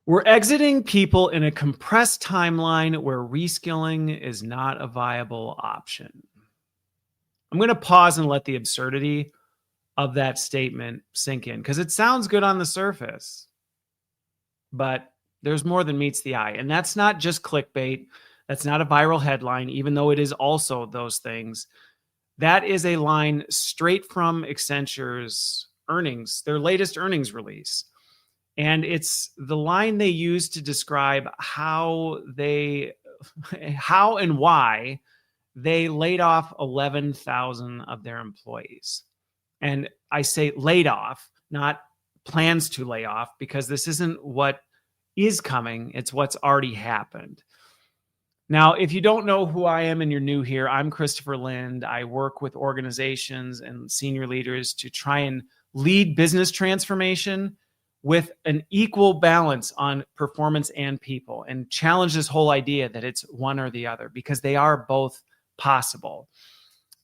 We're exiting people in a compressed timeline where reskilling is not a viable option. I'm going to pause and let the absurdity of that statement sink in because it sounds good on the surface, but there's more than meets the eye. And that's not just clickbait. That's not a viral headline, even though it is also those things. That is a line straight from Accenture's earnings, their latest earnings release. And it's the line they use to describe how and why they laid off 11,000 of their employees. And I say laid off, not plans to lay off, because this isn't what is coming. It's what's already happened. Now, if you don't know who I am and you're new here, I'm Christopher Lind. I work with organizations and senior leaders to try and lead business transformation with an equal balance on performance and people, and challenge this whole idea that it's one or the other, because they are both possible.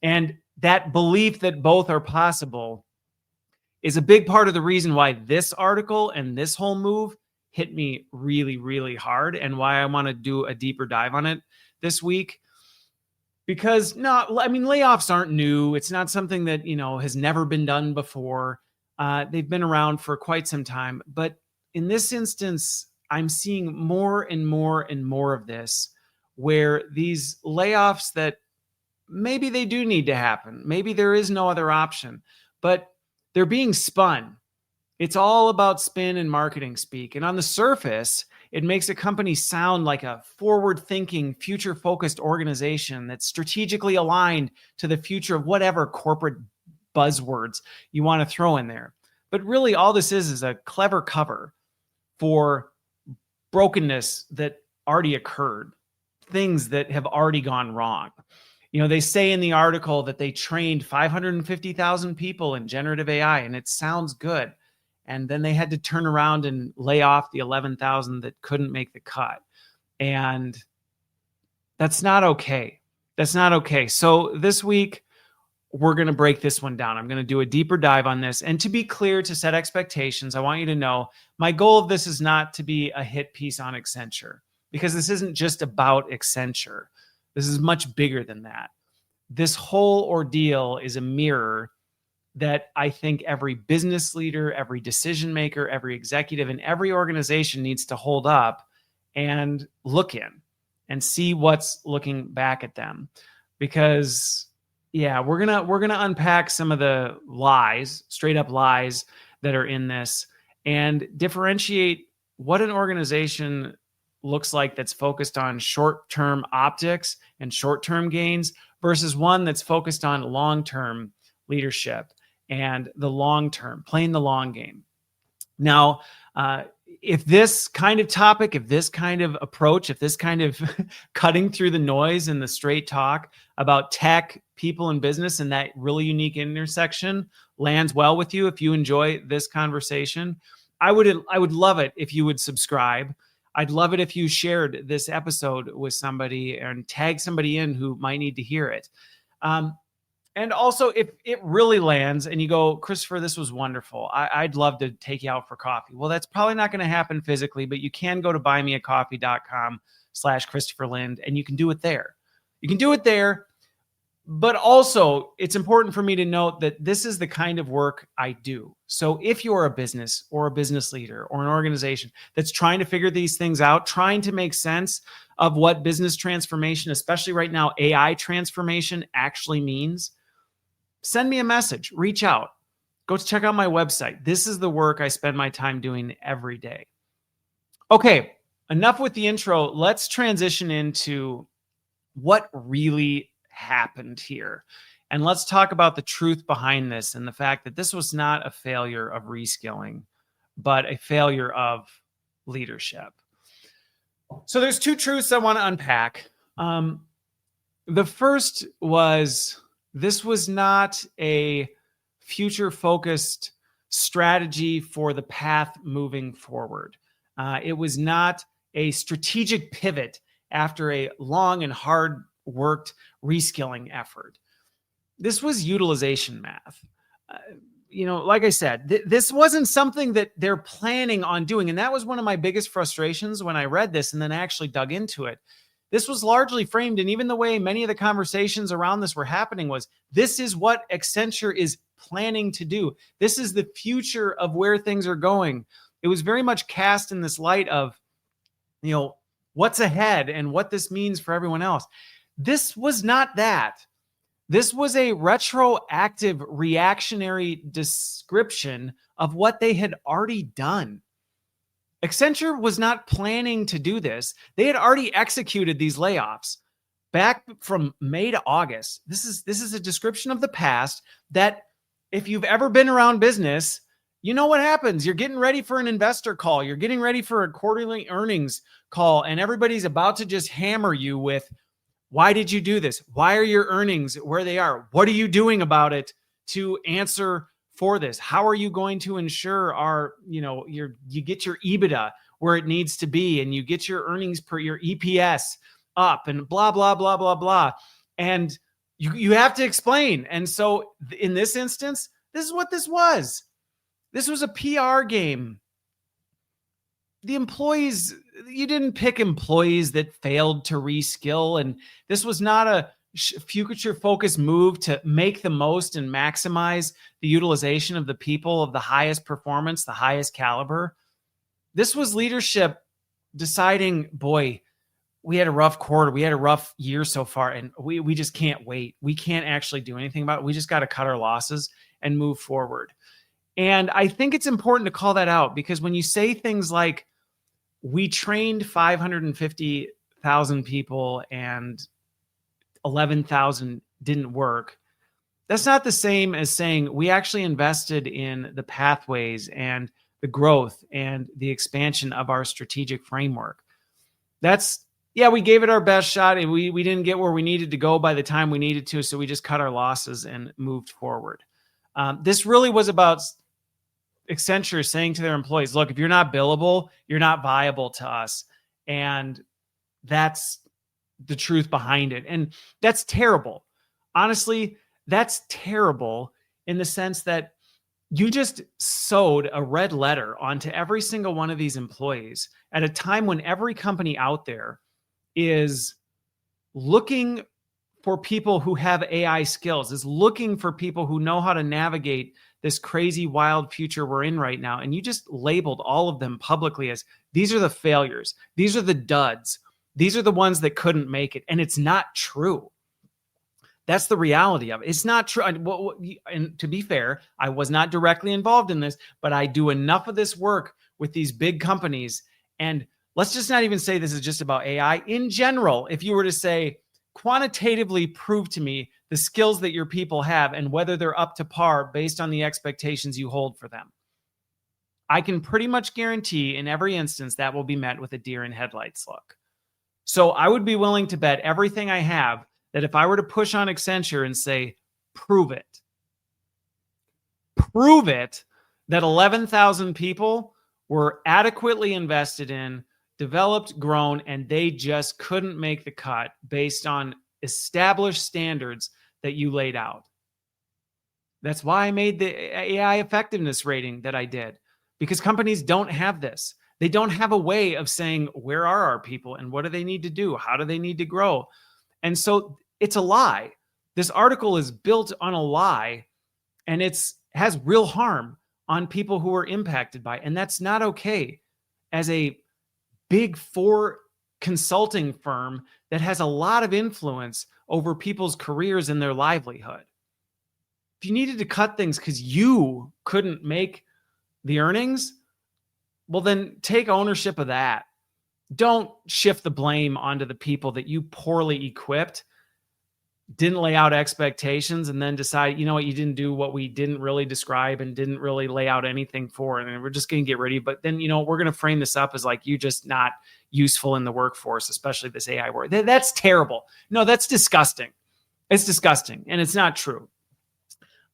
And that belief that both are possible is a big part of the reason why this article and this whole move hit me really, really hard, and why I want to do a deeper dive on it this week. Because layoffs aren't new. It's not something that, has never been done before. They've been around for quite some time. But in this instance, I'm seeing more and more and more of this, where these layoffs that maybe they do need to happen, maybe there is no other option, but they're being spun. It's all about spin and marketing speak. And on the surface, it makes a company sound like a forward-thinking, future-focused organization that's strategically aligned to the future of whatever corporate buzzwords you want to throw in there. But really, all this is a clever cover for brokenness that already occurred, things that have already gone wrong. They say in the article that they trained 550,000 people in generative AI, and it sounds good. And then they had to turn around and lay off the 11,000 that couldn't make the cut. And that's not okay. That's not okay. So this week, we're going to break this one down. I'm going to do a deeper dive on this. And to be clear, to set expectations, I want you to know my goal of this is not to be a hit piece on Accenture, because this isn't just about Accenture. This is much bigger than that. This whole ordeal is a mirror that I think every business leader, every decision maker, every executive, and every organization needs to hold up and look in and see what's looking back at them. Because we're gonna unpack some of the lies, straight up lies that are in this, and differentiate what an organization looks like that's focused on short-term optics and short-term gains versus one that's focused on long-term leadership and the long term, playing the long game. Now, if this kind of topic, if this kind of approach, if this kind of cutting through the noise and the straight talk about tech, people, and business, and that really unique intersection lands well with you, if you enjoy this conversation, I would love it if you would subscribe. I'd love it if you shared this episode with somebody and tag somebody in who might need to hear it. And also, if it really lands and you go, Christopher, this was wonderful, I'd love to take you out for coffee. Well, that's probably not going to happen physically, but you can go to buymeacoffee.com/Christopher Lind, and you can do it there. You can do it there. But also, it's important for me to note that this is the kind of work I do. So if you're a business or a business leader or an organization that's trying to figure these things out, trying to make sense of what business transformation, especially right now, AI transformation actually means, send me a message, reach out, go check out my website. This is the work I spend my time doing every day. Okay, enough with the intro. Let's transition into what really happened here. And let's talk about the truth behind this and the fact that this was not a failure of reskilling, but a failure of leadership. So there's two truths I want to unpack. The first was, this was not a future-focused strategy for the path moving forward. It was not a strategic pivot after a long and hard-worked reskilling effort. This was utilization math. like I said, this wasn't something that they're planning on doing. And that was one of my biggest frustrations when I read this and then actually dug into it. This was largely framed, and even the way many of the conversations around this were happening was, this is what Accenture is planning to do. This is the future of where things are going. It was very much cast in this light of, what's ahead and what this means for everyone else. This was not that. This was a retroactive, reactionary description of what they had already done. Accenture was not planning to do this. They had already executed these layoffs back from May to August. This is a description of the past that, if you've ever been around business, you know what happens. You're getting ready for an investor call. You're getting ready for a quarterly earnings call, and everybody's about to just hammer you with, why did you do this? Why are your earnings where they are? What are you doing about it to answer for this? How are you going to ensure you get your EBITDA where it needs to be, and you get your earnings per your EPS up, and blah, blah, blah, blah, blah. And you have to explain. And so in this instance, this is what this was. This was a PR game. The employees, you didn't pick employees that failed to reskill. And this was not a future focused move to make the most and maximize the utilization of the people of the highest performance, the highest caliber. This was leadership deciding, boy, we had a rough quarter. We had a rough year so far, and we just can't wait. We can't actually do anything about it. We just got to cut our losses and move forward. And I think it's important to call that out, because when you say things like, we trained 550,000 people and 11,000 didn't work, that's not the same as saying we actually invested in the pathways and the growth and the expansion of our strategic framework. We gave it our best shot, and we didn't get where we needed to go by the time we needed to, so we just cut our losses and moved forward. This really was about Accenture saying to their employees, look, if you're not billable, you're not viable to us. And that's the truth behind it. And that's terrible. Honestly, that's terrible in the sense that you just sewed a red letter onto every single one of these employees at a time when every company out there is looking for people who have AI skills, is looking for people who know how to navigate this crazy, wild future we're in right now. And you just labeled all of them publicly as, these are the failures. These are the duds. These are the ones that couldn't make it. And it's not true. That's the reality of it. It's not true. And to be fair, I was not directly involved in this, but I do enough of this work with these big companies. And let's just not even say this is just about AI. In general, if you were to say, quantitatively prove to me the skills that your people have and whether they're up to par based on the expectations you hold for them, I can pretty much guarantee in every instance that will be met with a deer in headlights look. So I would be willing to bet everything I have that if I were to push on Accenture and say, prove it that 11,000 people were adequately invested in, developed, grown, and they just couldn't make the cut based on established standards that you laid out. That's why I made the AI effectiveness rating that I did, because companies don't have this. They don't have a way of saying, where are our people and what do they need to do? How do they need to grow? And so it's a lie. This article is built on a lie, and has real harm on people who are impacted by it. And that's not okay. As a Big Four consulting firm that has a lot of influence over people's careers and their livelihood, if you needed to cut things because you couldn't make the earnings, well, then take ownership of that. Don't shift the blame onto the people that you poorly equipped, didn't lay out expectations, and then decide, you know what, you didn't do what we didn't really describe and didn't really lay out anything for, and we're just going to get rid of you. But then, we're going to frame this up as like you just not useful in the workforce, especially this AI work. That's terrible. No, that's disgusting. It's disgusting, and it's not true.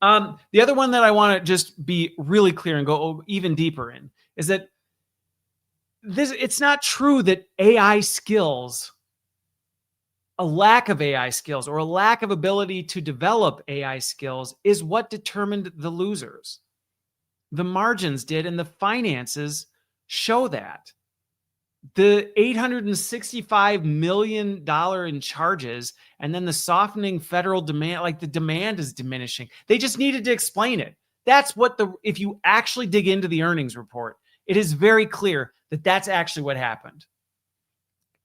The other one that I want to just be really clear and go even deeper in is that it's not true that AI skills, a lack of AI skills or a lack of ability to develop AI skills is what determined the losers. The margins did, and the finances show that. The $865 million in charges, and then the softening federal demand, like the demand is diminishing. They just needed to explain it. That's what if you actually dig into the earnings report, it is very clear that that's actually what happened.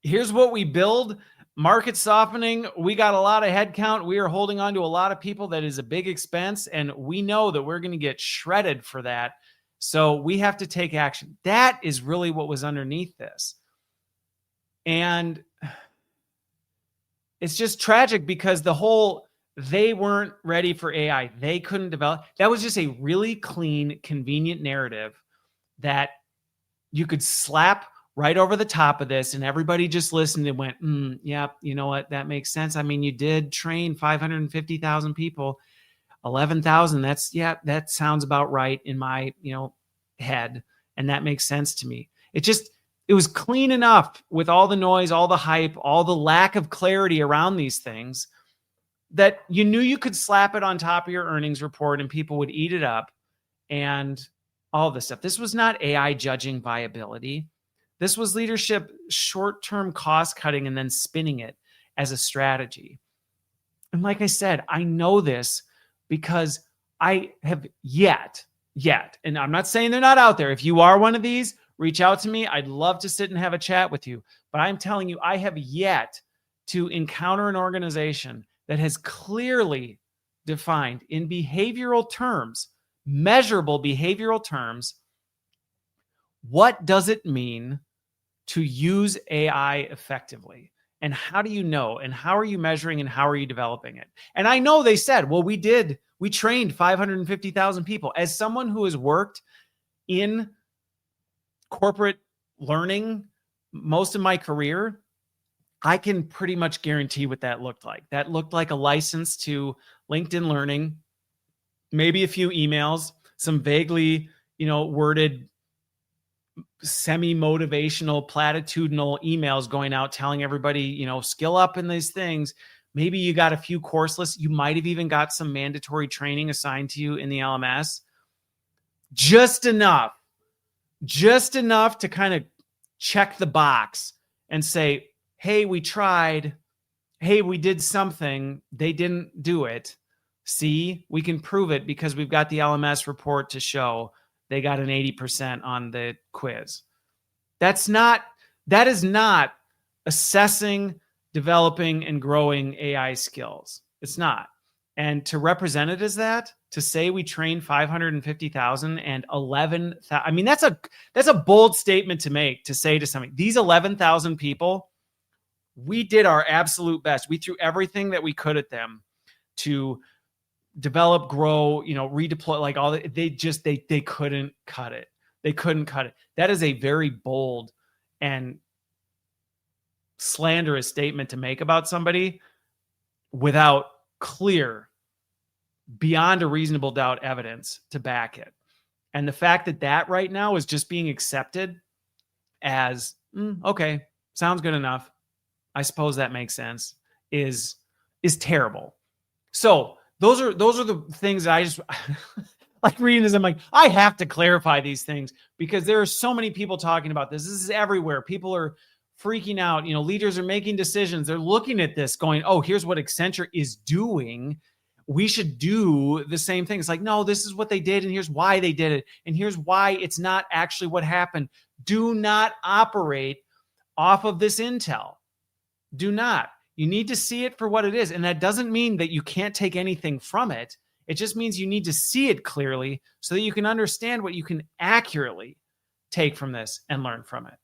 Here's what we build. Market softening. We got a lot of headcount. We are holding on to a lot of people. That is a big expense. And we know that we're going to get shredded for that. So we have to take action. That is really what was underneath this. And it's just tragic because they weren't ready for AI. They couldn't develop. That was just a really clean, convenient narrative that you could slap right over the top of this, and everybody just listened and went, yeah, you know what? That makes sense. I mean, you did train 550,000 people, 11,000. That sounds about right in my, head. And that makes sense to me. It was clean enough with all the noise, all the hype, all the lack of clarity around these things that you knew you could slap it on top of your earnings report and people would eat it up and all this stuff. This was not AI judging viability. This was leadership short-term cost cutting and then spinning it as a strategy. And like I said, I know this because I have yet, and I'm not saying they're not out there. If you are one of these, reach out to me. I'd love to sit and have a chat with you. But I'm telling you, I have yet to encounter an organization that has clearly defined in behavioral terms, measurable behavioral terms, what does it mean to use AI effectively? And how do you know? And how are you measuring? And how are you developing it? And I know they said, well, we trained 550,000 people. As someone who has worked in corporate learning most of my career, I can pretty much guarantee what that looked like. That looked like a license to LinkedIn Learning, maybe a few emails, some vaguely, worded semi-motivational, platitudinal emails going out telling everybody, skill up in these things. Maybe you got a few course lists. You might have even got some mandatory training assigned to you in the LMS. Just enough to kind of check the box and say, hey, we tried. Hey, we did something. They didn't do it. See, we can prove it because we've got the LMS report to show they got an 80% on the quiz. That is not assessing, developing, and growing AI skills. It's not. And to represent it as that, to say we trained 550,000 and 11,000, I mean, that's a bold statement to make, to say to somebody, these 11,000 people, we did our absolute best. We threw everything that we could at them to develop, grow, redeploy, like all that. They couldn't cut it. They couldn't cut it. That is a very bold and slanderous statement to make about somebody without clear, beyond a reasonable doubt evidence to back it. And the fact that right now is just being accepted as, okay, sounds good enough, I suppose that makes sense, is terrible. So those are the things that I just like reading this. I'm like, I have to clarify these things because there are so many people talking about this. This is everywhere. People are freaking out. Leaders are making decisions. They're looking at this going, oh, here's what Accenture is doing. We should do the same thing. It's like, no, this is what they did. And here's why they did it. And here's why it's not actually what happened. Do not operate off of this intel. Do not. You need to see it for what it is. And that doesn't mean that you can't take anything from it. It just means you need to see it clearly so that you can understand what you can accurately take from this and learn from it.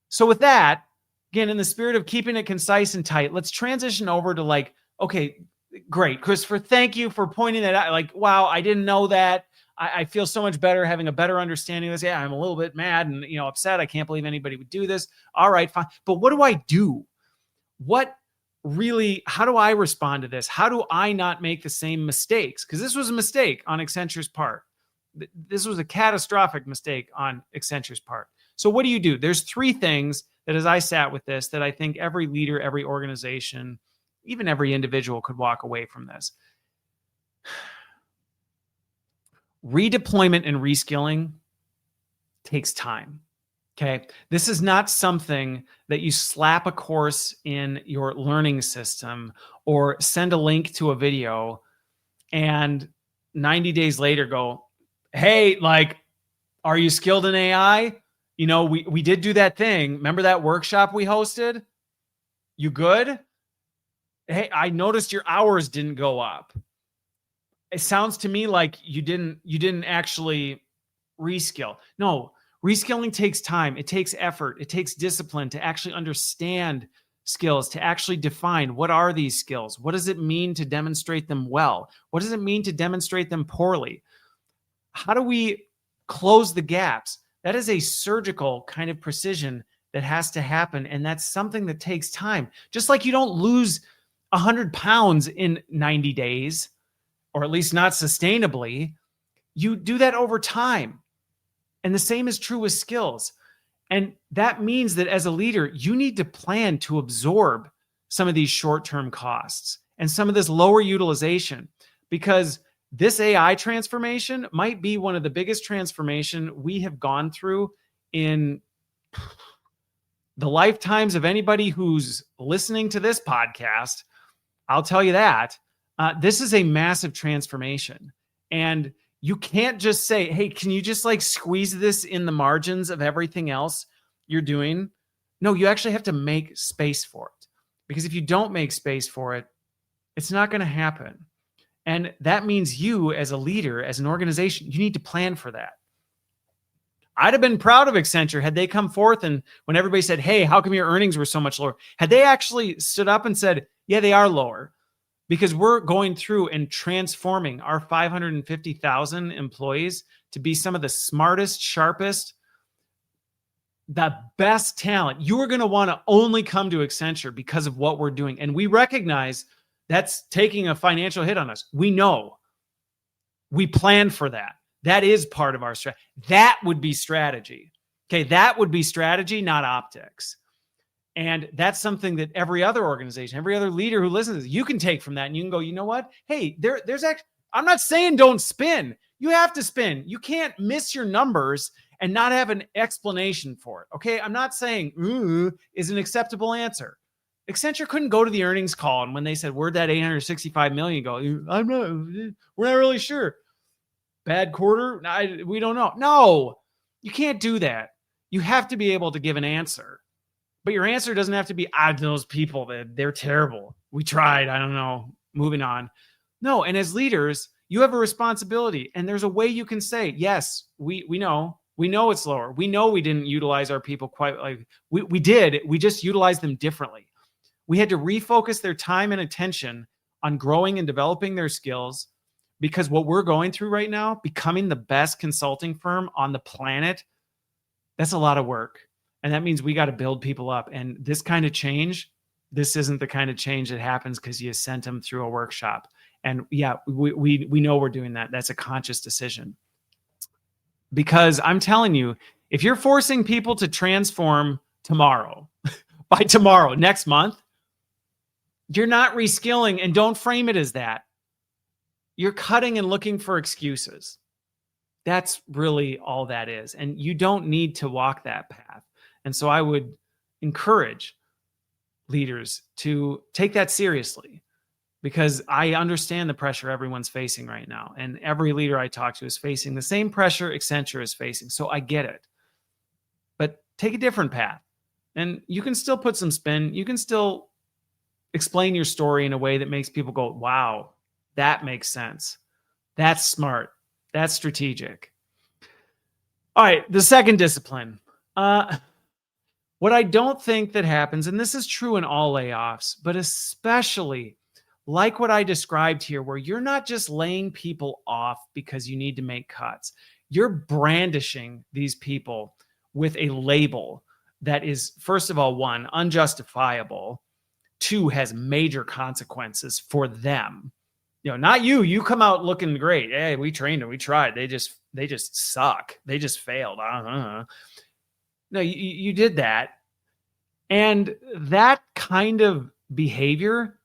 So with that, again, in the spirit of keeping it concise and tight, let's transition over to okay, great, Christopher, thank you for pointing that out. Wow, I didn't know that. I feel so much better having a better understanding of this. Yeah, I'm a little bit mad and upset. I can't believe anybody would do this. All right, fine. But what do I do? How do I respond to this? How do I not make the same mistakes? Because this was a mistake on Accenture's part. This was a catastrophic mistake on Accenture's part. So what do you do? There's three things that, as I sat with this, that I think every leader, every organization, even every individual could walk away from this. redeployment and reskilling takes time. Okay. This is not something that you slap a course in your learning system or send a link to a video and 90 days later go, hey, like, are you skilled in AI? You know, we did do that thing. Remember that workshop we hosted? You good? Hey, I noticed your hours didn't go up. It sounds to me like you didn't actually reskill. No, reskilling takes time. It takes effort. It takes discipline to actually understand skills, to actually define what are these skills? What does it mean to demonstrate them well? What does it mean to demonstrate them poorly? How do we close the gaps? That is a surgical kind of precision that has to happen. And that's something that takes time. Just like you don't lose 100 pounds in 90 days, or at least not sustainably, you do that over time. And the same is true with skills. And that means that as a leader, you need to plan to absorb some of these short-term costs and some of this lower utilization, because this AI transformation might be one of the biggest transformation we have gone through in the lifetimes of anybody who's listening to this podcast. I'll tell you that. This is a massive transformation. And you can't just say, hey, can you just like squeeze this in the margins of everything else you're doing? No, you actually have to make space for it. Because if you don't make space for it, it's not going to happen. And that means you as a leader, as an organization, you need to plan for that. I'd have been proud of Accenture had they come forth and when everybody said, hey, how come your earnings were so much lower? Had they actually stood up and said, yeah, they are lower, because we're going through and transforming our 550,000 employees to be some of the smartest, sharpest, the best talent. You are going to want to only come to Accenture because of what we're doing. And we recognize that's taking a financial hit on us. We know. We plan for that. That is part of our strategy. That would be strategy. Okay, that would be strategy, not optics. And that's something that every other organization, every other leader who listens, you can take from that and you can go, you know what? Hey, there's actually, I'm not saying don't spin. You have to spin. You can't miss your numbers and not have an explanation for it. Okay, I'm not saying is an acceptable answer. Accenture couldn't go to the earnings call and when they said, where'd that 865 million go? We're not really sure. Bad quarter? We don't know. No, you can't do that. You have to be able to give an answer. But your answer doesn't have to be, those people, they're terrible. We tried. I don't know. Moving on. No. And as leaders, you have a responsibility. And there's a way you can say, yes, we know. We know it's lower. We know we didn't utilize our people quite like we did. We just utilized them differently. We had to refocus their time and attention on growing and developing their skills, because what we're going through right now, becoming the best consulting firm on the planet, that's a lot of work. And that means we got to build people up. And this kind of change, this isn't the kind of change that happens because you sent them through a workshop. And yeah, we know we're doing that. That's a conscious decision. Because I'm telling you, if you're forcing people to transform tomorrow, by tomorrow, next month, you're not reskilling, and don't frame it as that. You're cutting and looking for excuses. That's really all that is. And you don't need to walk that path. And so I would encourage leaders to take that seriously, because I understand the pressure everyone's facing right now. And every leader I talk to is facing the same pressure Accenture is facing. So I get it. But take a different path. And you can still put some spin. You can still explain your story in a way that makes people go, wow, that makes sense. That's smart. That's strategic. All right, the second discipline. What I don't think that happens, and this is true in all layoffs, but especially like what I described here, where you're not just laying people off because you need to make cuts. You're brandishing these people with a label that is, first of all, one, unjustifiable, two, has major consequences for them. You know, not you. You come out looking great. Hey, we trained them. We tried. They just suck. They just failed. No, you did that. And that kind of behavior,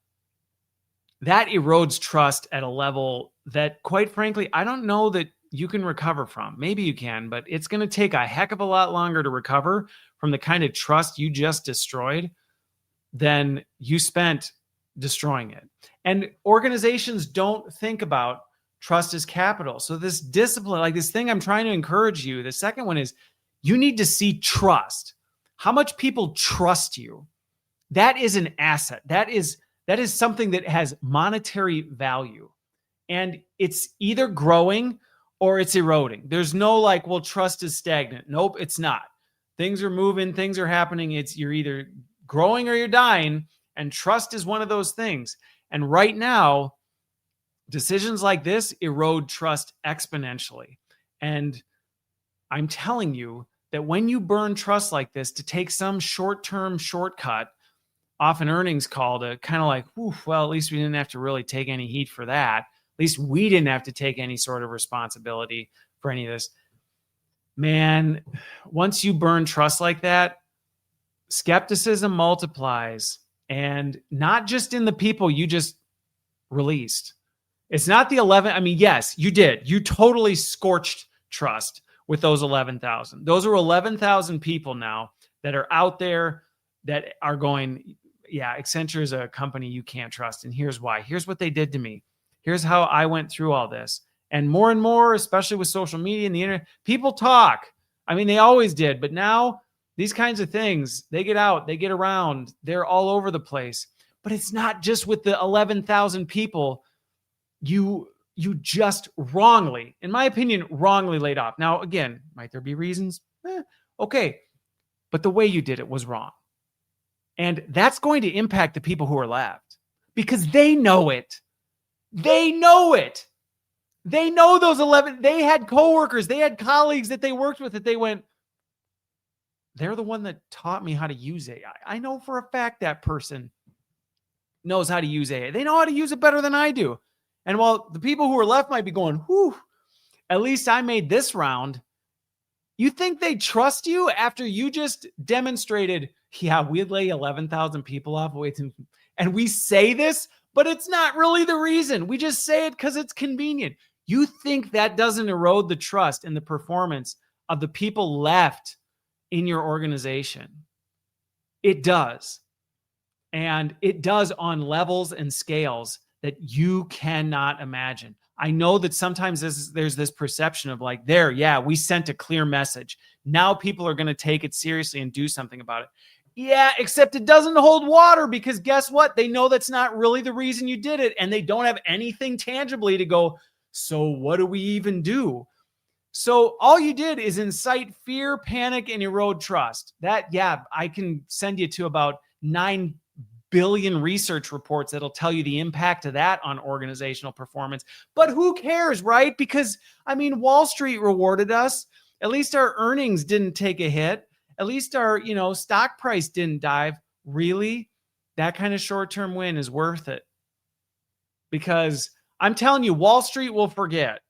that erodes trust at a level that, quite frankly, I don't know that you can recover from. Maybe you can, but it's going to take a heck of a lot longer to recover from the kind of trust you just destroyed than you spent destroying it. And organizations don't think about trust as capital. So this discipline, like this thing I'm trying to encourage you, the second one is you need to see trust. How much people trust you. That is an asset. That is something that has monetary value. And it's either growing or it's eroding. There's no like, well, trust is stagnant. Nope, it's not. Things are moving, things are happening. You're either growing or you're dying, and trust is one of those things. And right now, decisions like this erode trust exponentially. And I'm telling you that when you burn trust like this to take some short-term shortcut off an earnings call to kind of like, well, at least we didn't have to really take any heat for that. At least we didn't have to take any sort of responsibility for any of this. Man, once you burn trust like that, skepticism multiplies, and not just in the people you just released. It's not the 11. I mean, yes, you did. You totally scorched trust with those 11,000. Those are 11,000 people now that are out there that are going, yeah, Accenture is a company you can't trust. And here's why. Here's what they did to me. Here's how I went through all this. And more, especially with social media and the internet, people talk. I mean, they always did. But now these kinds of things, they get out, they get around, they're all over the place. But it's not just with the 11,000 people you just wrongly, in my opinion, wrongly laid off. Now, again, might there be reasons? Okay. But the way you did it was wrong. And that's going to impact the people who are left because they know it. They know it. They know those 11. They had coworkers, they had colleagues that they worked with that they went, they're the one that taught me how to use AI. I know for a fact that person knows how to use AI. They know how to use it better than I do. And while the people who are left might be going, whew, at least I made this round. You think they trust you after you just demonstrated, yeah, we'd lay 11,000 people off. And we say this, but it's not really the reason. We just say it because it's convenient. You think that doesn't erode the trust and the performance of the people left in your organization? It does. And it does on levels and scales that you cannot imagine. I know that sometimes there's this perception of like, we sent a clear message. Now people are going to take it seriously and do something about it. Yeah, except it doesn't hold water because guess what? They know that's not really the reason you did it, and they don't have anything tangibly to go, so what do we even do? So all you did is incite fear, panic, and erode trust. I can send you to about 9 billion research reports that'll tell you the impact of that on organizational performance. But who cares, right? Because, I mean, Wall Street rewarded us. At least our earnings didn't take a hit. At least our, stock price didn't dive. Really? That kind of short-term win is worth it. Because I'm telling you, Wall Street will forget.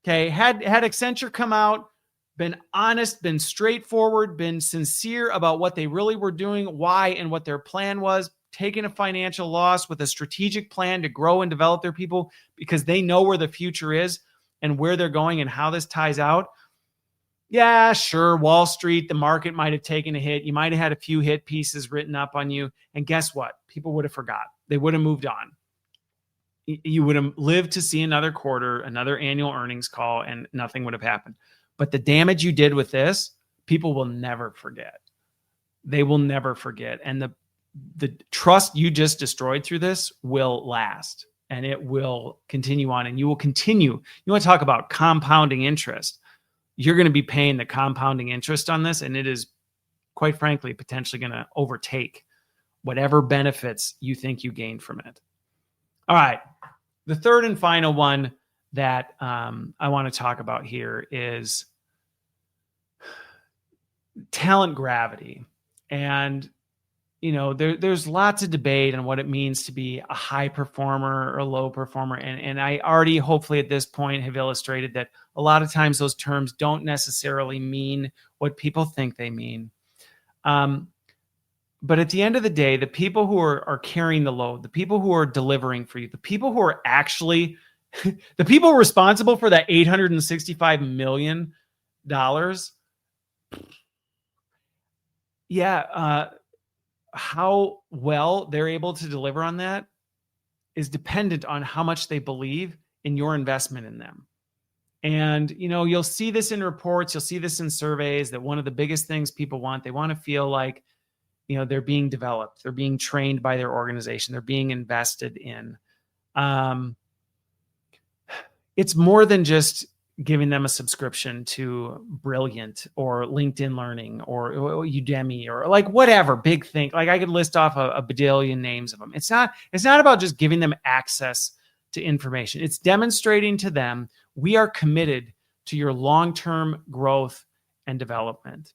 Okay, had Accenture come out, been honest, been straightforward, been sincere about what they really were doing, why, and what their plan was, taking a financial loss with a strategic plan to grow and develop their people because they know where the future is and where they're going and how this ties out. Yeah, sure, Wall Street, the market might have taken a hit. You might have had a few hit pieces written up on you. And guess what? People would have forgot. They would have moved on. You would have lived to see another quarter, another annual earnings call, and nothing would have happened. But the damage you did with this, people will never forget. They will never forget. And the trust you just destroyed through this will last, and it will continue on, and you will continue. You want to talk about compounding interest. You're going to be paying the compounding interest on this, and it is, quite frankly, potentially going to overtake whatever benefits you think you gained from it. All right. The third and final one that I want to talk about here is talent gravity. And, there's lots of debate on what it means to be a high performer or a low performer. And I already, hopefully at this point, have illustrated that a lot of times those terms don't necessarily mean what people think they mean. But at the end of the day, the people who are carrying the load, the people who are delivering for you, the people who are actually The people responsible for that $865 million, how well they're able to deliver on that is dependent on how much they believe in your investment in them. And, you'll see this in reports, you'll see this in surveys, that one of the biggest things people want, they want to feel like, they're being developed, they're being trained by their organization, they're being invested in. It's more than just giving them a subscription to Brilliant or LinkedIn Learning or Udemy or like whatever big thing. Like I could list off a badillion names of them. It's not about just giving them access to information. It's demonstrating to them, we are committed to your long-term growth and development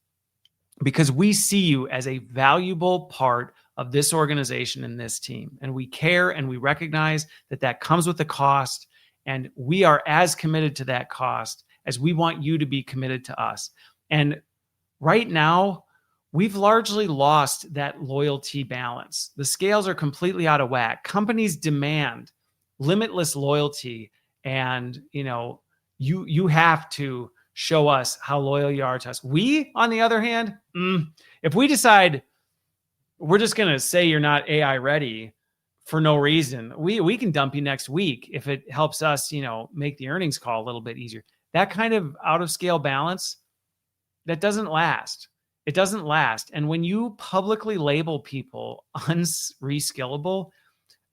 because we see you as a valuable part of this organization and this team. And we care and we recognize that comes with a cost. And we are as committed to that cost as we want you to be committed to us. And right now, we've largely lost that loyalty balance. The scales are completely out of whack. Companies demand limitless loyalty. And, you have to show us how loyal you are to us. We, on the other hand, if we decide we're just going to say you're not AI ready for no reason, we can dump you next week if it helps us, make the earnings call a little bit easier. That kind of out of scale balance, that doesn't last. It doesn't last. And when you publicly label people unreskillable,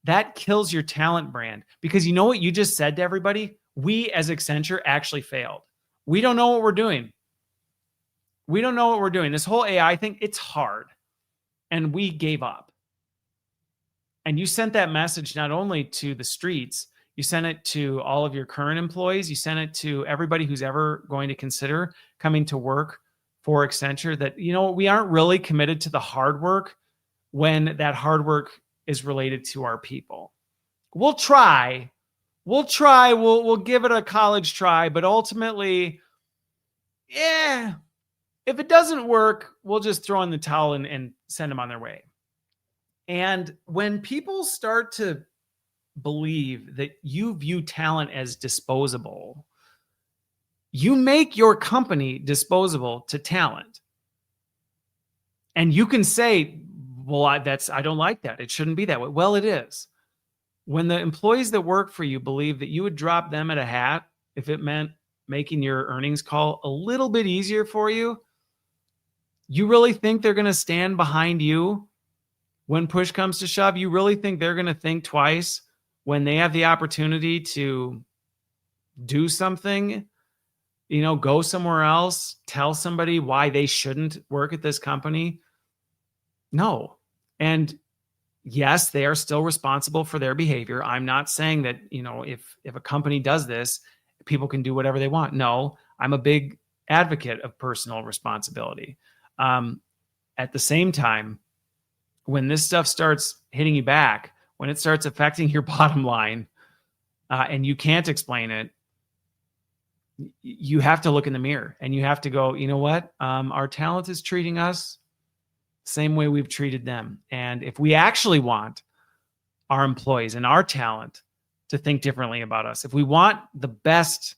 that kills your talent brand. Because you know what you just said to everybody? We as Accenture actually failed. We don't know what we're doing. We don't know what we're doing. This whole AI thing, it's hard. And we gave up. And you sent that message not only to the streets, you sent it to all of your current employees, you sent it to everybody who's ever going to consider coming to work for Accenture, that, we aren't really committed to the hard work when that hard work is related to our people. We'll try, we'll give it a college try, but ultimately, if it doesn't work, we'll just throw in the towel and send them on their way. And when people start to believe that you view talent as disposable, you make your company disposable to talent. And you can say, well, I don't like that. It shouldn't be that way. Well, it is. When the employees that work for you believe that you would drop them at a hat if it meant making your earnings call a little bit easier for you, you really think they're going to stand behind you when push comes to shove? You really think they're going to think twice when they have the opportunity to do something, go somewhere else, tell somebody why they shouldn't work at this company? No. And yes, they are still responsible for their behavior. I'm not saying that, if a company does this, people can do whatever they want. No, I'm a big advocate of personal responsibility. At the same time, when this stuff starts hitting you back, when it starts affecting your bottom line, and you can't explain it, you have to look in the mirror and you have to go, you know what? Our talent is treating us the same way we've treated them. And if we actually want our employees and our talent to think differently about us, if we want the best,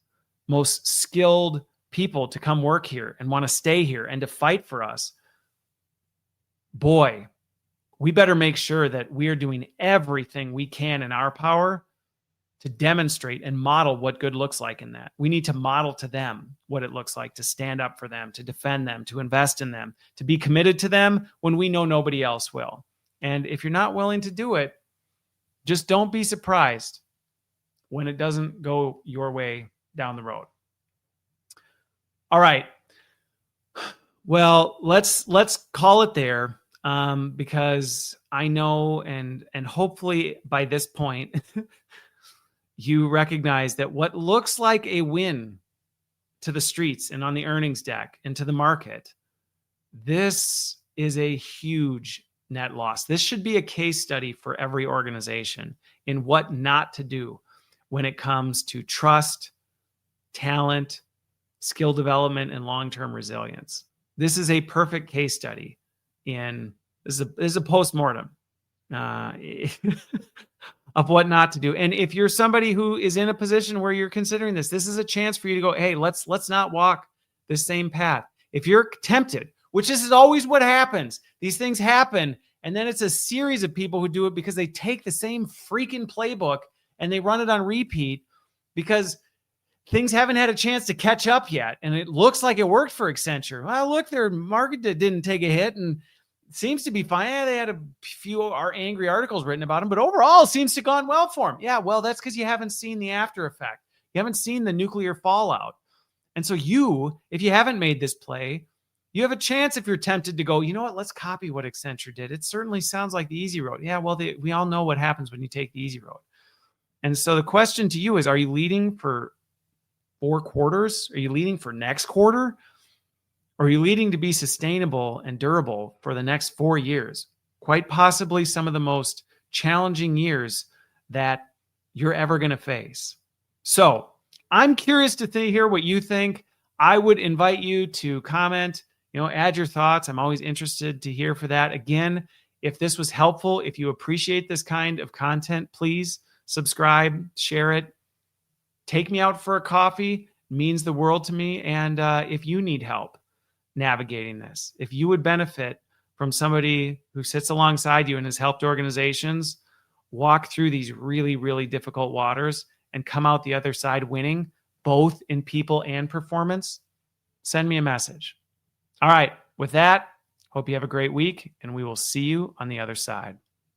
most skilled people to come work here and want to stay here and to fight for us, boy, we better make sure that we are doing everything we can in our power to demonstrate and model what good looks like in that. We need to model to them what it looks like to stand up for them, to defend them, to invest in them, to be committed to them when we know nobody else will. And if you're not willing to do it, just don't be surprised when it doesn't go your way down the road. All right. Well, let's call it there. Because I know, and hopefully by this point, you recognize that what looks like a win to the streets and on the earnings deck and to the market, this is a huge net loss. This should be a case study for every organization in what not to do when it comes to trust, talent, skill development, and long-term resilience. This is a perfect case study. This is a postmortem. of what not to do. And if you're somebody who is in a position where you're considering this, this is a chance for you to go, hey, let's not walk the same path. If you're tempted, which this is always what happens, these things happen, and then it's a series of people who do it because they take the same freaking playbook and they run it on repeat because things haven't had a chance to catch up yet. And it looks like it worked for Accenture. Well, look, their market didn't take a hit and seems to be fine. Yeah, they had a few angry articles written about them, but overall it seems to have gone well for them. Yeah, well, that's because you haven't seen the after effect. You haven't seen the nuclear fallout. And so if you haven't made this play, you have a chance if you're tempted to go, you know what, let's copy what Accenture did. It certainly sounds like the easy road. Yeah, well, we all know what happens when you take the easy road. And so the question to you is, are you leading for 4 quarters? Are you leading for next quarter? Or are you leading to be sustainable and durable for the next 4 years? Quite possibly some of the most challenging years that you're ever going to face. So I'm curious to hear what you think. I would invite you to comment, add your thoughts. I'm always interested to hear for that. Again, if this was helpful, if you appreciate this kind of content, please subscribe, share it. Take me out for a coffee. It means the world to me. And if you need help navigating this, if you would benefit from somebody who sits alongside you and has helped organizations walk through these really, really difficult waters and come out the other side winning, both in people and performance, send me a message. All right. With that, hope you have a great week, and we will see you on the other side.